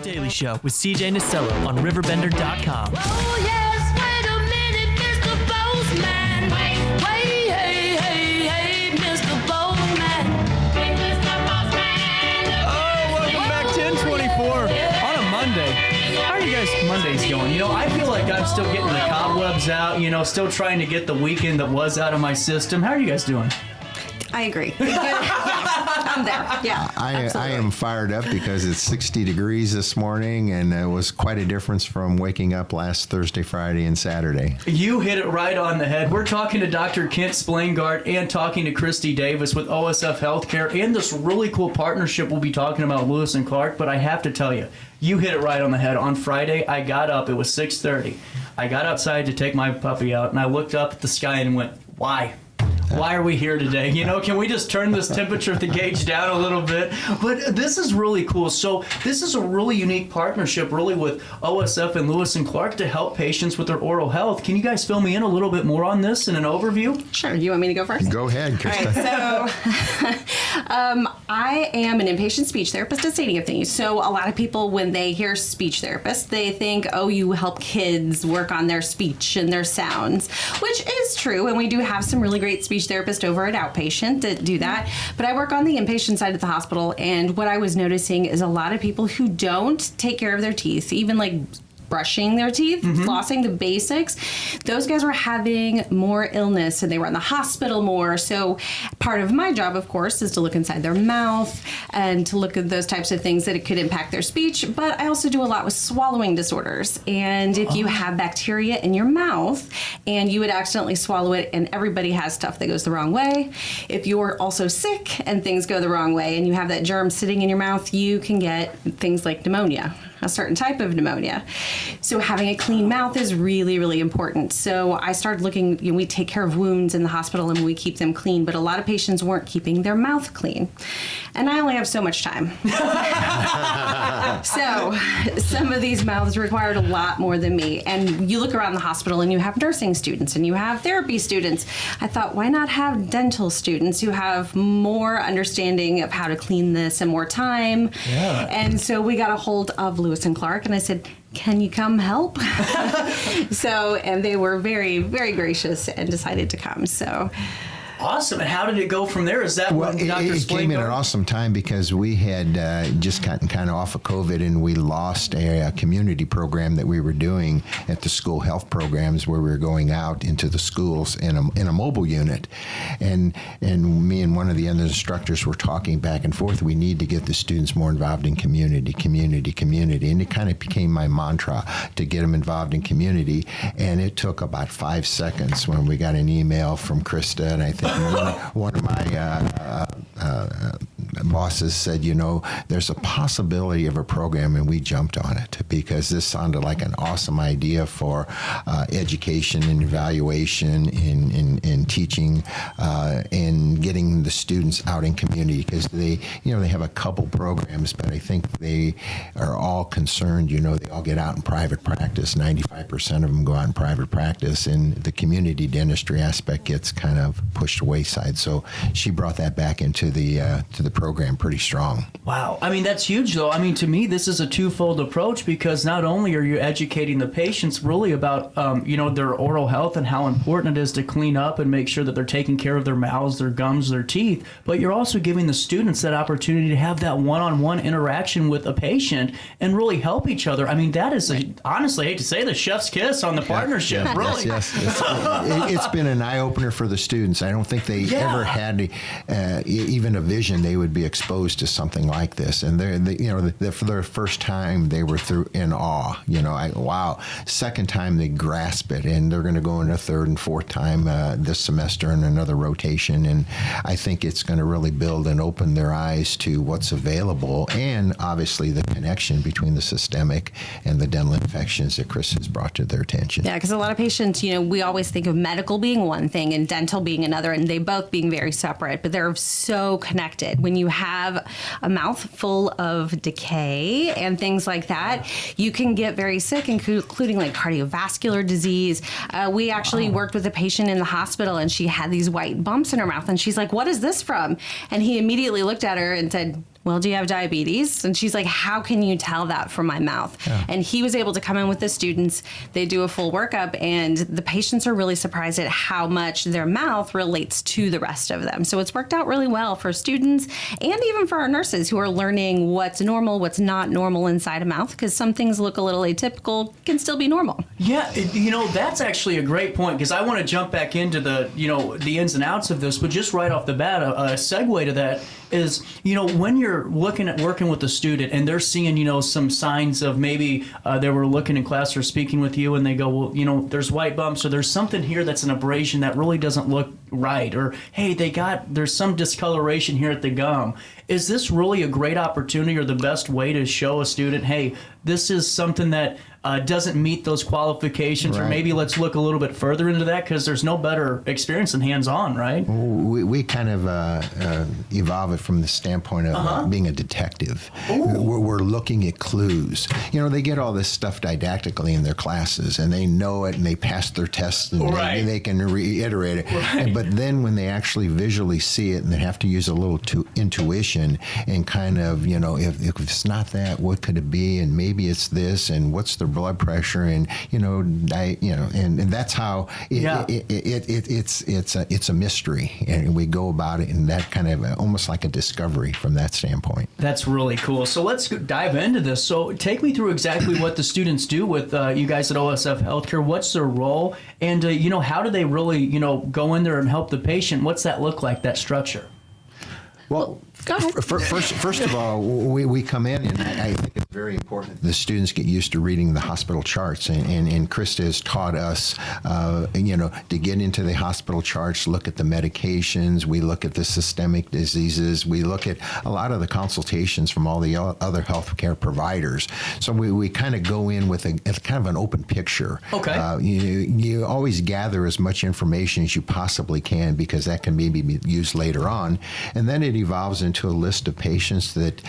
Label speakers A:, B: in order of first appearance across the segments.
A: Daily Show with CJ Nasello on RiverBender.com.
B: Oh yes, wait a minute, Mr. Bozeman. Wait, hey, Mr. Bozeman. Hey, Mr. Bozeman.
A: Oh, welcome back, 1024 on a Monday. How are you guys Mondays going? You know, I feel like I'm still getting the cobwebs out, still trying to get the weekend that was out of my system. How are you guys doing?
C: I agree. I'm there. Yeah,
D: I am fired up because it's 60 degrees this morning, and it was quite a difference from waking up last Thursday, Friday, and Saturday.
A: You hit it right on the head. We're talking to Dr. Kent Splaingard and talking to Kristi Davis with OSF Healthcare and this really cool partnership we'll be talking about, Lewis and Clark. But I have to tell you, you hit it right on the head. On Friday, I got up. It was 6:30. I got outside to take my puppy out, and I looked up at the sky and went, why? Why are we here today? Can we just turn this temperature of the gauge down a little bit? But this is really cool. So this is a really unique partnership really with OSF and Lewis and Clark to help patients with their oral health. Can you guys fill me in a little bit more on this in an overview?
C: Sure. You want me to go first?
D: Go ahead, Krista.
C: All right, so I am an inpatient speech therapist at St. Anthony's. So a lot of people, when they hear speech therapist, they think, oh, you help kids work on their speech and their sounds, which is true. And we do have some really great speech therapist over at outpatient that do that, but I work on the inpatient side of the hospital, and what I was noticing is a lot of people who don't take care of their teeth, even like brushing their teeth, flossing, the basics, those guys were having more illness and they were in the hospital more. So part of my job, of course, is to look inside their mouth and to look at those types of things that it could impact their speech. But I also do a lot with swallowing disorders. And if you have bacteria in your mouth and you would accidentally swallow it, and everybody has stuff that goes the wrong way. If you're also sick and things go the wrong way and you have that germ sitting in your mouth, you can get things like pneumonia, a certain type of pneumonia. So having a clean mouth is really, really important. So I started looking, we take care of wounds in the hospital and we keep them clean, but a lot of patients weren't keeping their mouth clean. And I only have so much time. So some of these mouths required a lot more than me. And you look around the hospital and you have nursing students and you have therapy students. I thought, why not have dental students who have more understanding of how to clean this and more time? Yeah. And so we got a hold of Lewis and Clark, and I said, can you come help? And they were very, very gracious and decided to come. So.
A: Awesome. And how did it go from there? Is that
D: Well,
A: when Dr.
D: it came in at an awesome time because we had just gotten kind of off of COVID, and we lost a community program that we were doing at the school health programs where we were going out into the schools in a mobile unit. And me and one of the other instructors were talking back and forth. We need to get the students more involved in community. And it kind of became my mantra to get them involved in community. And it took about 5 seconds when we got an email from Krista, and I think one of my bosses said, there's a possibility of a program, and we jumped on it because this sounded like an awesome idea for education and evaluation in teaching and getting the students out in community, because they have a couple programs, but I think they are all concerned, they all get out in private practice. 95% of them go out in private practice, and the community dentistry aspect gets kind of pushed wayside. So she brought that back into the program pretty strong.
A: Wow. I mean, that's huge, though. I mean, to me, this is a twofold approach, because not only are you educating the patients really about, their oral health and how important it is to clean up and make sure that they're taking care of their mouths, their gums, their teeth, but you're also giving the students that opportunity to have that one-on-one interaction with a patient and really help each other. I mean, that is, honestly, I hate to say, the chef's kiss on the partnership, really.
D: Yes. It's been an eye-opener for the students. I don't think they ever had even a vision they would be exposed to something like this. And for their first time, they were in awe. Wow. Second time, they grasp it, and they're going to go in a third and fourth time this semester in another rotation. And I think it's going to really build and open their eyes to what's available, and obviously the connection between the systemic and the dental infections that Chris has brought to their attention.
C: Yeah, because a lot of patients, we always think of medical being one thing and dental being another, and they both being very separate, but they're so connected. When you have a mouth full of decay and things like that, you can get very sick, including like cardiovascular disease. We actually worked with a patient in the hospital, and she had these white bumps in her mouth, and she's like, what is this from? And he immediately looked at her and said, well, do you have diabetes? And she's like, how can you tell that from my mouth?
D: Yeah.
C: And he was able to come in with the students. They do a full workup, and the patients are really surprised at how much their mouth relates to the rest of them. So it's worked out really well for students and even for our nurses who are learning what's normal, what's not normal inside a mouth, because some things look a little atypical, can still be normal.
A: Yeah, that's actually a great point, because I want to jump back into the ins and outs of this, but just right off the bat, a segue to that is, when you're looking at working with a student and they're seeing, some signs of maybe they were looking in class or speaking with you and they go, well, there's white bumps or there's something here that's an abrasion that really doesn't look right, or, hey, there's some discoloration here at the gum. Is this really a great opportunity or the best way to show a student, hey, this is something that doesn't meet those qualifications, or
D: Right.
A: maybe let's look a little bit further into that, because there's no better experience than hands-on, right?
D: We kind of evolve it from the standpoint of being a detective. We're looking at clues. They get all this stuff didactically in their classes, and they know it, and they pass their tests, and
A: Right.
D: they can reiterate it.
A: Right.
D: But then when they actually visually see it, and they have to use a little intuition and kind of, if it's not that, what could it be? And maybe it's this, and what's their blood pressure, and and that's how it's a mystery, and we go about it in that kind of almost like a discovery from that standpoint.
A: That's really cool. So let's dive into this. So take me through exactly what the students do with you guys at OSF Healthcare. What's their role? And, how do they really, go in there and help the patient? What's that look like, that structure?
D: Well,
C: Go ahead.
D: First of all, we come in, and I think it's very important the students get used to reading the hospital charts. And Krista has taught us, to get into the hospital charts, look at the medications, we look at the systemic diseases, we look at a lot of the consultations from all the other healthcare providers. So we kind of go in with a kind of an open picture.
A: Okay.
D: You always gather as much information as you possibly can, because that can maybe be used later on. And then it evolves into a list of patients that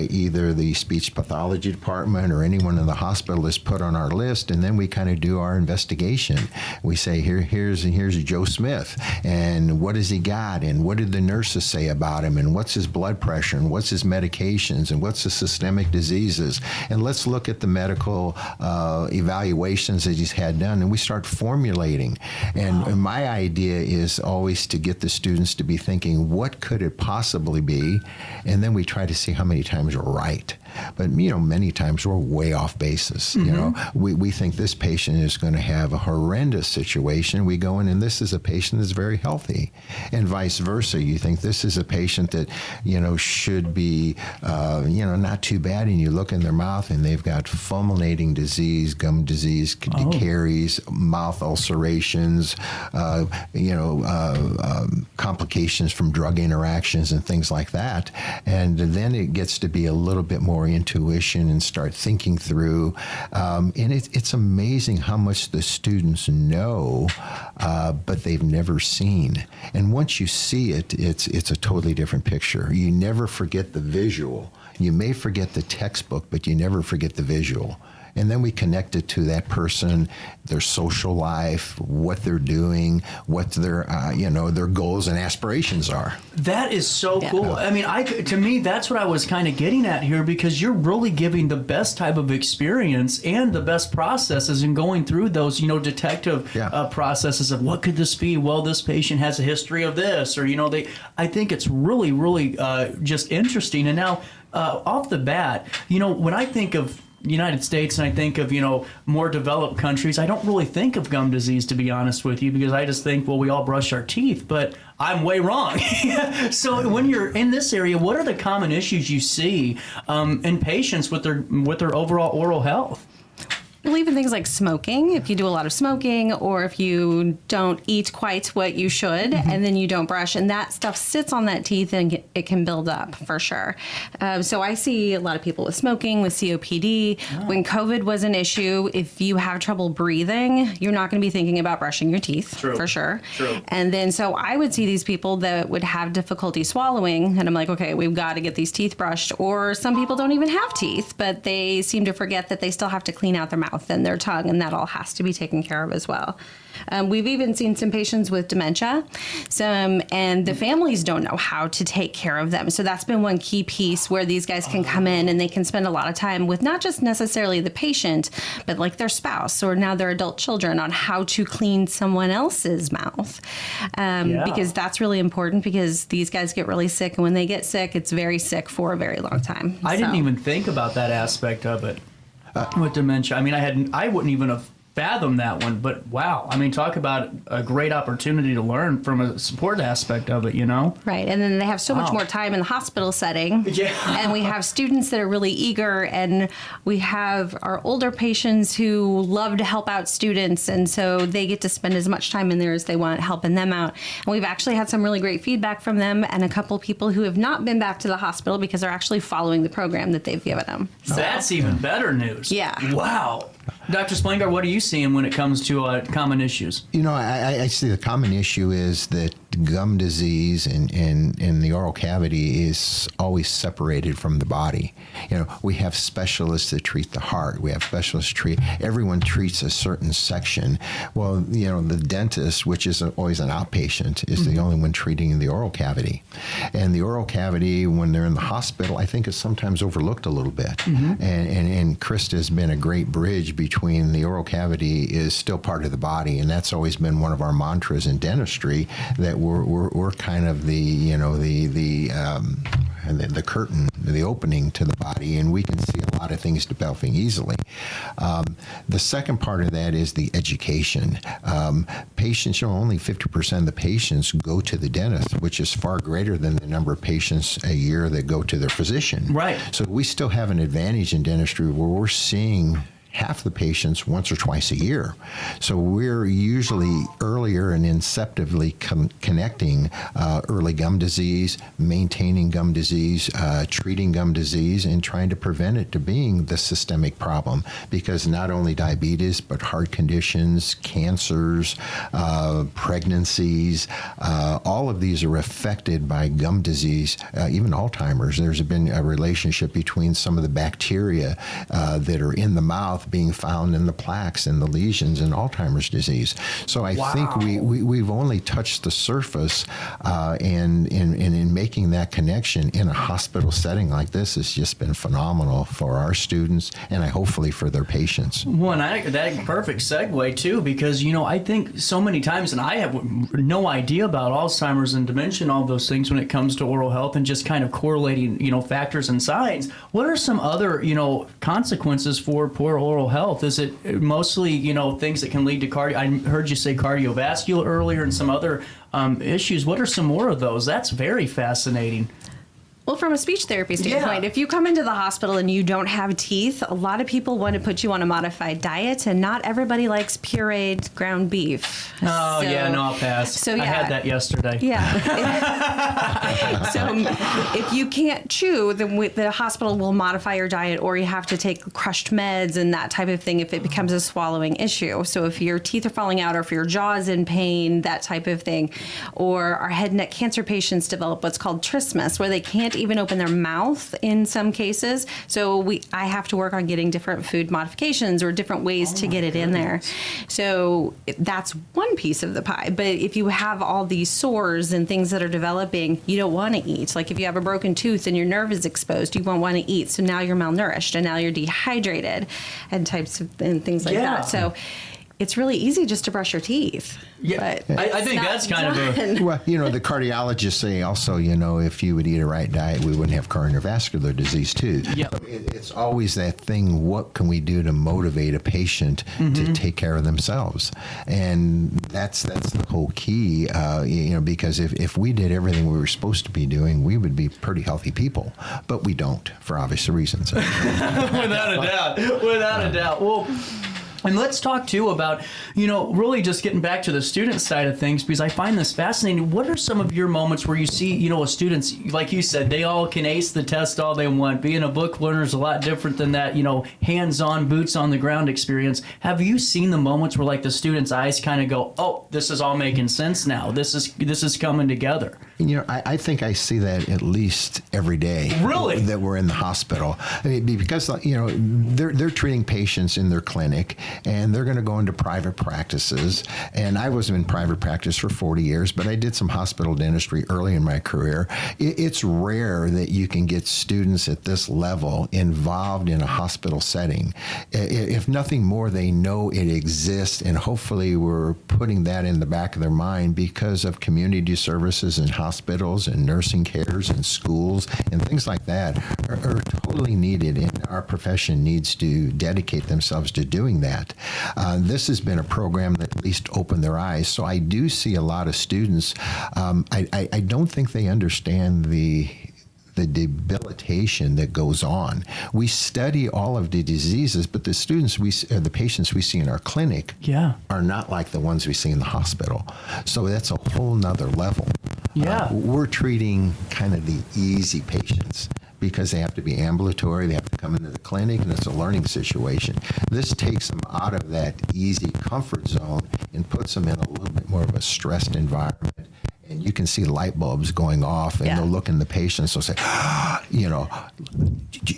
D: either the speech pathology department or anyone in the hospital has put on our list, and then we kind of do our investigation. We say, here's Joe Smith, and what has he got, and what did the nurses say about him, and what's his blood pressure, and what's his medications, and what's the systemic diseases, and let's look at the medical evaluations that he's had done, and we start formulating. And my idea is always to get the students to be thinking, what could it possibly be? And then we try to see how many times we're right. But, many times we're way off basis. We think this patient is going to have a horrendous situation. We go in, and this is a patient that's very healthy. And vice versa. You think this is a patient that, should be, not too bad. And you look in their mouth, and they've got fulminating disease, gum disease, caries, mouth ulcerations, complications from drug interactions and things like that. And then it gets to be a little bit more intuition and start thinking through. And it's amazing how much the students know, but they've never seen. And once you see it, it's a totally different picture. You never forget the visual. You may forget the textbook, but you never forget the visual. And then we connect it to that person, their social life, what they're doing, what their their goals and aspirations are.
A: That is so cool. I mean, to me, that's what I was kind of getting at here, because you're really giving the best type of experience and the best processes in going through those, detective processes of what could this be? Well, this patient has a history of this, or, I think it's really, really just interesting. And now, off the bat, when I think of United States and I think of, more developed countries, I don't really think of gum disease, to be honest with you, because I just think, well, we all brush our teeth, but I'm way wrong. So when you're in this area, what are the common issues you see in patients with their overall oral health?
C: Well, even things like smoking, if you do a lot of smoking, or if you don't eat quite what you should, and then you don't brush, and that stuff sits on that teeth, and it can build up for sure. So I see a lot of people with smoking, with COPD. When COVID was an issue, if you have trouble breathing, you're not going to be thinking about brushing your teeth.
A: True.
C: For sure.
A: True.
C: And then so I would see these people that would have difficulty swallowing, and I'm like, okay, we've got to get these teeth brushed. Or some people don't even have teeth, but they seem to forget that they still have to clean out their mouth. mouth and their tongue, and that all has to be taken care of as well. We've even seen some patients with dementia, and the families don't know how to take care of them. So that's been one key piece where these guys can come in and they can spend a lot of time with not just necessarily the patient, but like their spouse or now their adult children on how to clean someone else's mouth. Because that's really important, because these guys get really sick, and when they get sick, it's very sick for a very long time.
A: I didn't even think about that aspect of it with dementia. I mean, I wouldn't even have fathom that one, but wow, I mean, talk about a great opportunity to learn from a support aspect of it, you know?
C: Right, and then they have so much more time in the hospital setting.
A: Yeah.
C: And we have students that are really eager, and we have our older patients who love to help out students, and so they get to spend as much time in there as they want helping them out. And we've actually had some really great feedback from them, and a couple people who have not been back to the hospital because they're actually following the program that they've given them. So,
A: that's even better news.
C: Yeah.
A: Wow. Dr. Splaingard, what are you seeing when it comes to common issues?
D: You know, I see the common issue is that gum disease and the oral cavity is always separated from the body. You know, we have specialists that treat the heart. We have specialists everyone treats a certain section. Well, you know, the dentist, which is always an outpatient, is the only one treating the oral cavity. And the oral cavity, when they're in the hospital, I think is sometimes overlooked a little bit. And Kristi has been a great bridge between the oral cavity is still part of the body, and that's always been one of our mantras in dentistry, that we're kind of the curtain, the opening to the body, and we can see a lot of things developing easily. The second part of that is the education. Patients, you know, only 50% of the patients go to the dentist, which is far greater than the number of patients a year that go to their physician.
A: Right.
D: So we still have an advantage in dentistry where we're seeing half the patients once or twice a year. So we're usually earlier and inceptively connecting early gum disease, maintaining gum disease, treating gum disease, and trying to prevent it to being the systemic problem. Because not only diabetes, but heart conditions, cancers, pregnancies, all of these are affected by gum disease, even Alzheimer's. There's been a relationship between some of the bacteria that are in the mouth being found in the plaques and the lesions in Alzheimer's disease. So I think we've only touched the surface, and in making that connection in a hospital setting like this has just been phenomenal for our students and hopefully for their patients.
A: Well, and that perfect segue too, because, you know, I think so many times, and I have no idea about Alzheimer's and dementia and all those things when it comes to oral health and just kind of correlating, you know, factors and signs. What are some other, you know, consequences for poor oral health? Is it mostly, you know, things that can lead to I heard you say cardiovascular earlier and some other issues. What are some more of those? That's very fascinating.
C: Well, from a speech therapy standpoint, if you come into the hospital and you don't have teeth, a lot of people want to put you on a modified diet, and not everybody likes pureed ground beef.
A: Oh, yeah, no, I'll pass.
C: So, yeah.
A: I had that yesterday.
C: Yeah. So if you can't chew, then the hospital will modify your diet, or you have to take crushed meds and that type of thing if it becomes a swallowing issue. So if your teeth are falling out, or if your jaw is in pain, that type of thing. Or our head and neck cancer patients develop what's called trismus, where they can't even open their mouth in some cases. So I have to work on getting different food modifications or different ways to get it in there. So that's one piece of the pie. But if you have all these sores and things that are developing, you don't want to eat. Like if you have a broken tooth and your nerve is exposed, you won't want to eat. So now you're malnourished and now you're dehydrated and things like that. So it's really easy just to brush your teeth.
A: Yeah, I think that's kind of
D: Well, you know, the cardiologists say also, you know, if you would eat a right diet, we wouldn't have cardiovascular disease too.
A: Yeah.
D: So it's always that thing, what can we do to motivate a patient to take care of themselves? And that's the whole key, you know, because if we did everything we were supposed to be doing, we would be pretty healthy people. But we don't, for obvious reasons.
A: Without a doubt. Well, and let's talk, too, about, you know, really just getting back to the student side of things, because I find this fascinating. What are some of your moments where you see, you know, students, like you said, they all can ace the test all they want. Being a book learner is a lot different than that, you know, hands-on, boots-on-the-ground experience. Have you seen the moments where, like, the students' eyes kind of go, oh, this is all making sense now. This is coming together?
D: I think I see that at least every day.
A: Really?
D: That we're in the hospital. I mean, because, they're treating patients in their clinic, and they're going to go into private practices. And I was in private practice for 40 years, but I did some hospital dentistry early in my career. It's rare that you can get students at this level involved in a hospital setting. If nothing more, they know it exists, and hopefully we're putting that in the back of their mind because of community services and hospitals and nursing cares and schools and things like that are totally needed, and our profession needs to dedicate themselves to doing that. This has been a program that at least opened their eyes. So I do see a lot of students. I don't think they understand the debilitation that goes on. We study all of the diseases, but the the patients we see in our clinic are not like the ones we see in the hospital. So that's a whole nother level. We're treating kind of the easy patients because they have to be ambulatory, they have to come into the clinic, and it's a learning situation. This takes them out of that easy comfort zone and puts them in a little bit more of a stressed environment. And you can see light bulbs going off, and they'll look in the patients, they'll say,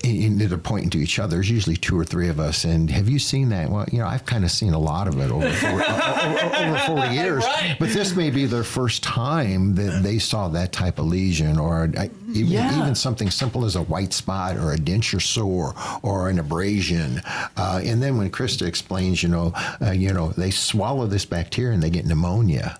D: and they're pointing to each other. There's usually 2 or 3 of us, and have you seen that? Well, I've kind of seen a lot of it over 40 years, right. But this may be their first time that they saw that type of lesion, or even something simple as a white spot or a denture sore or an abrasion. And then when Krista explains, they swallow this bacteria and they get pneumonia.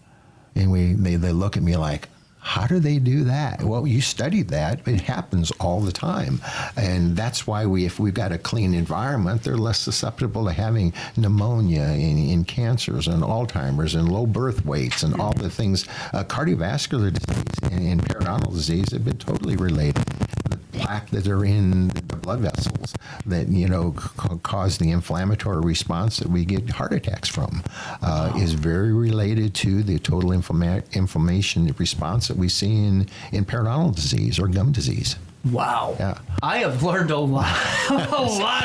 D: And they look at me like, how do they do that? Well, you studied that. It happens all the time. And that's why if we've got a clean environment, they're less susceptible to having pneumonia and cancers and Alzheimer's and low birth weights and all the things. Cardiovascular disease and periodontal disease have been totally related. The plaque that are in the blood vessels that, cause the inflammatory response that we get heart attacks from is very related to the total inflammation response that we see in periodontal disease or gum disease.
A: Wow.
D: Yeah.
A: I have learned a lot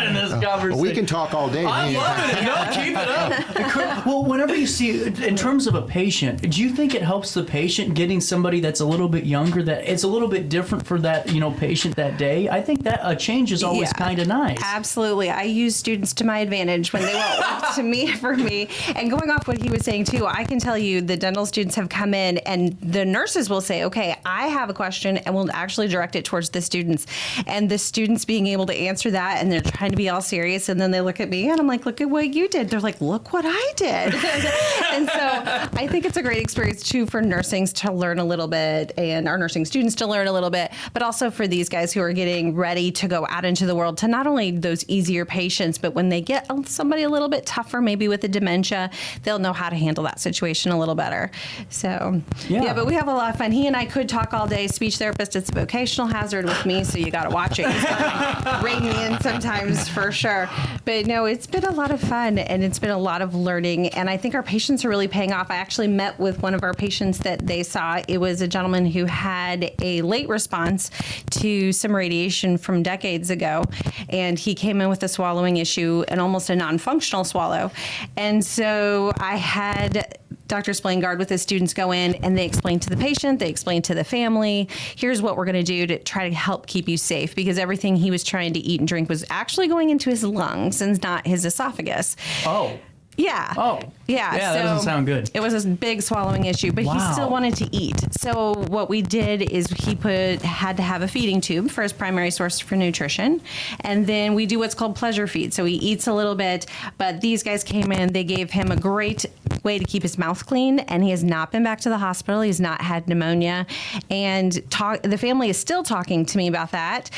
A: in this conversation.
D: We can talk all day.
A: I love it. No, keep it up. Well, whenever you see, in terms of a patient, do you think it helps the patient getting somebody that's a little bit younger, that it's a little bit different for that, patient that day? I think that a change is always kind of nice.
C: Absolutely. I use students to my advantage when they won't work for me. And going off what he was saying too, I can tell you the dental students have come in and the nurses will say, okay, I have a question, and we'll actually direct it towards the students. And the students being able to answer that, and they're trying to be all serious, and then they look at me and I'm like, look at what you did. They're like, look what I did. And so I think it's a great experience too for nursings to learn a little bit, and our nursing students to learn a little bit, but also for these guys who are getting ready to go out into the world to not only those easier patients, but when they get somebody a little bit tougher, maybe with a dementia, they'll know how to handle that situation a little better. So but we have a lot of fun. He and I could talk all day. Speech therapist, it's a vocational hazard with me, so you got to watch it. He's gonna ring me in sometimes for sure. But no, it's been a lot of fun, and it's been a lot of learning, and I think our patients are really paying off. I actually met with one of our patients that they saw. It was a gentleman who had a late response to some radiation from decades ago, and he came in with a swallowing issue and almost a non-functional swallow. And so I had Dr. Splaingard with his students go in, and they explain to the patient, they explain to the family, here's what we're going to do to try to help keep you safe, because everything he was trying to eat and drink was actually going into his lungs and not his esophagus.
A: Oh.
C: Yeah.
A: Oh.
C: Yeah.
A: Yeah,
C: so
A: that doesn't sound good.
C: It was a big swallowing issue, but he still wanted to eat. So what we did is he had to have a feeding tube for his primary source for nutrition. And then we do what's called pleasure feed. So he eats a little bit, but these guys came in, they gave him a great way to keep his mouth clean, and he has not been back to the hospital. He's not had pneumonia. And the family is still talking to me about that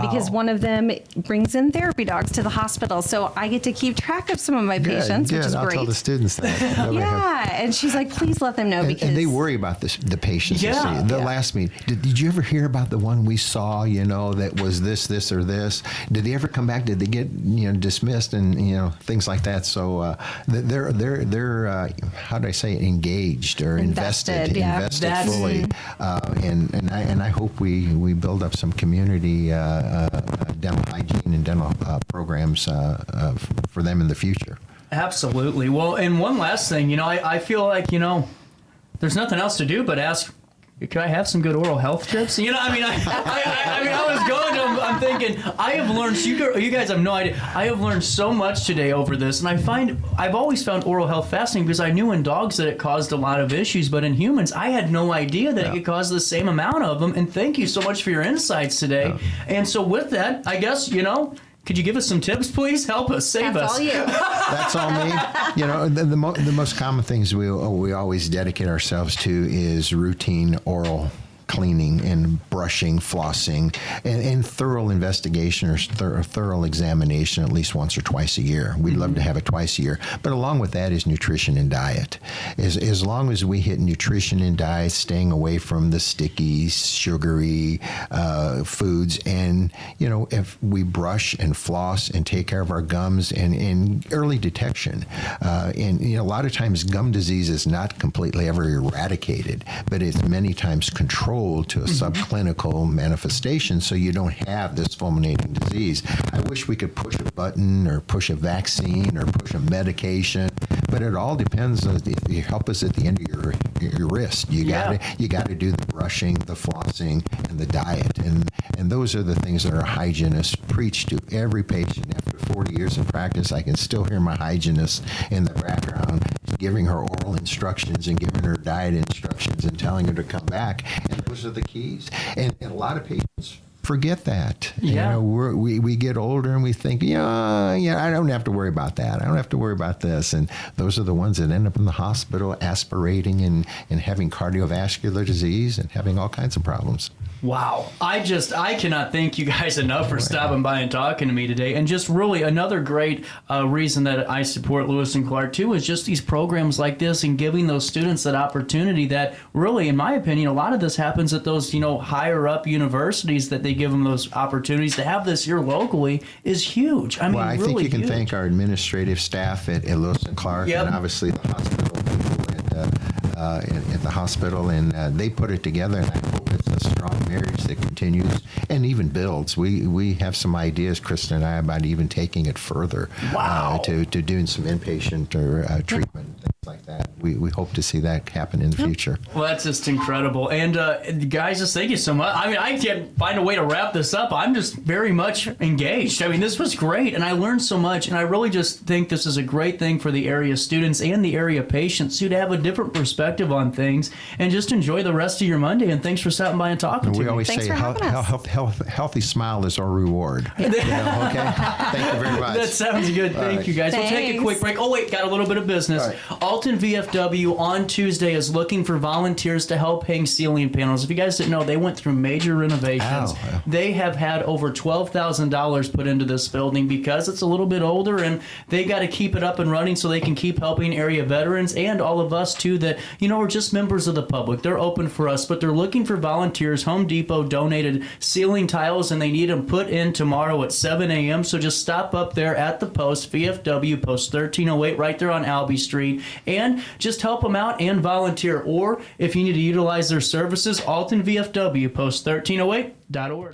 C: because one of them brings in therapy dogs to the hospital. So I get to keep track of some of my patients, which is
D: I'll
C: great.
D: tell the students that.
C: And she's like, please let them know, because...
D: And they worry about the patients.
A: Yeah.
D: They'll ask me, did you ever hear about the one we saw, that was this, or this? Did they ever come back? Did they get, dismissed and, things like that? So they're how do I say it, engaged or invested fully. And I hope we build up some community dental hygiene and dental programs for them in the future.
A: Absolutely. Well, and one last thing, I feel like, there's nothing else to do but ask could I have some good oral health tips? You know, I mean, I was going to, I'm thinking, I have learned, you guys have no idea, I have learned so much today over this, and I've always found oral health fascinating because I knew in dogs that it caused a lot of issues, but in humans, I had no idea that it could cause the same amount of them, and thank you so much for your insights today. And so with that, I guess, could you give us some tips, please? Help us, save us.
C: That's all you.
D: That's all me. The most common things we always dedicate ourselves to is routine oral cleaning and brushing, flossing, and thorough investigation or thorough examination at least once or twice a year. We'd love to have it twice a year. But along with that is nutrition and diet. As long as we hit nutrition and diet, staying away from the sticky, sugary foods, and, if we brush and floss and take care of our gums and early detection. And a lot of times gum disease is not completely ever eradicated, but it's many times controlled to a subclinical manifestation, so you don't have this fulminating disease. I wish we could push a button or push a vaccine or push a medication, but it all depends on if you help us at the end of your wrist. You got to do the brushing, the flossing, and the diet, and those are the things that our hygienists preach to every patient. After 40 years of practice, I can still hear my hygienist in the background giving her oral instructions and giving her diet instructions and telling her to come back. And those are the keys. And a lot of patients forget that.
A: Yeah.
D: We get older and we think, I don't have to worry about that. I don't have to worry about this. And those are the ones that end up in the hospital aspirating and having cardiovascular disease and having all kinds of problems.
A: Wow. I cannot thank you guys enough for stopping by and talking to me today. And just really another great reason that I support Lewis and Clark too is just these programs like this and giving those students that opportunity that really, in my opinion, a lot of this happens at those, higher up universities that they give them those opportunities. To have this here locally is huge. I mean,
D: I
A: really
D: think you can
A: huge.
D: thank our administrative staff at Lewis and Clark and obviously the hospital people at the hospital, and they put it together, and I hope it's a strong marriage that continues and even builds. We have some ideas, Kristen and I, about even taking it further to doing some inpatient or treatment, things like that. We hope to see that happen in the future.
A: Well, that's just incredible. And guys, just thank you so much. I mean, I can't find a way to wrap this up. I'm just very much engaged. I mean, this was great, and I learned so much, and I really just think this is a great thing for the area students and the area patients to have a different perspective on things and just enjoy the rest of your Monday. And thanks for stopping by and talking to me.
D: We always
C: Thanks
D: say
C: for having us.
D: healthy smile is our reward. Okay? Thank you very much.
A: That sounds good. Thank you, guys. We'll take a
C: Thanks.
A: quick break. Oh, wait, got a little bit of business.
D: All right.
A: Alton VFW on Tuesday is looking for volunteers to help hang ceiling panels. If you guys didn't know, they went through major renovations.
D: Ow.
A: They have had over $12,000 put into this building because it's a little bit older, and they got to keep it up and running so they can keep helping area veterans and all of us, too, that, are just members of the public. They're open for us, but they're looking for volunteers. Home Depot donated ceiling tiles, and they need them put in tomorrow at 7 a.m., so just stop up there at the post, VFW, post 1308, right there on Albee Street, and just help them out and volunteer. Or if you need to utilize their services, Alton VFW, post 1308.org.